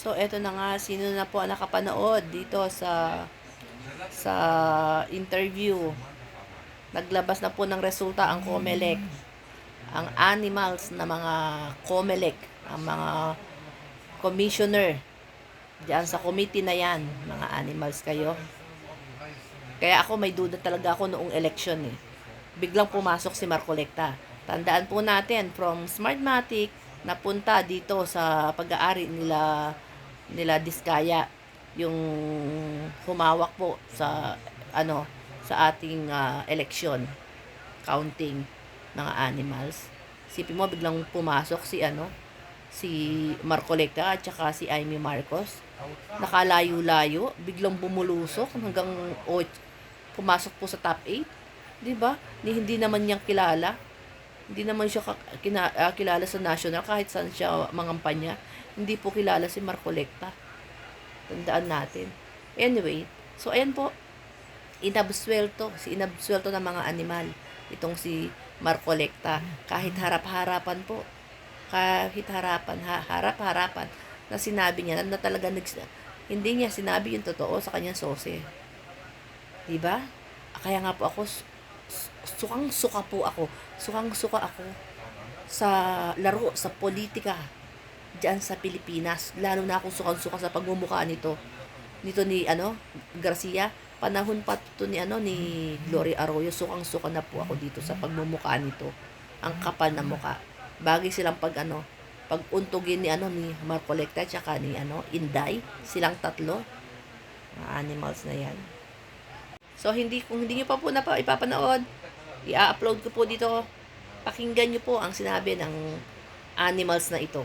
So, eto na nga, sino na po ang nakapanood dito sa interview. Naglabas na po ng resulta ang COMELEC. Ang animals na mga COMELEC, ang mga commissioner diyan sa committee na yan, mga animals kayo. Kaya ako may duda talaga ako noong election eh. Biglang pumasok si Marcolecta. Tandaan po natin, from Smartmatic, napunta dito sa pag-aari nila Diskaya, yung humawak po sa sa ating election counting ng animals. Sipin mo biglang pumasok si Marcolecta at saka si Amy Marcos. Nakalayo-layo, biglang bumulusok hanggang pumasok po sa top 8. 'Di ba? Hindi naman niyang kilala. Hindi naman siya kilala sa national kahit saan siya mangampanya. Hindi po kilala si Marcolecta. Tandaan natin. Anyway, so ayan po, inabsuelto ng mga animal itong si Marcolecta kahit harap-harapan po. Kahit harap-harapan na sinabi niya na talaga hindi niya sinabi yung totoo sa kanyang sose. 'Di ba? Kaya nga po ako sukang-suka sa laro, sa politika diyan sa Pilipinas. Lalo na akong sukang-suka sa pagmumukha nito ni Garcia. Panahon pa to ni Gloria Arroyo. Sukang-suka na po ako dito sa pagmumukha nito. Ang kapal na muka. Bagay silang pag-untugin ni Marcolecta tsaka ni Inday, silang tatlo. Mga animals na yan. So kung hindi niyo pa po ipapanood, i-upload ko po dito. Pakinggan niyo po ang sinabi ng animals na ito.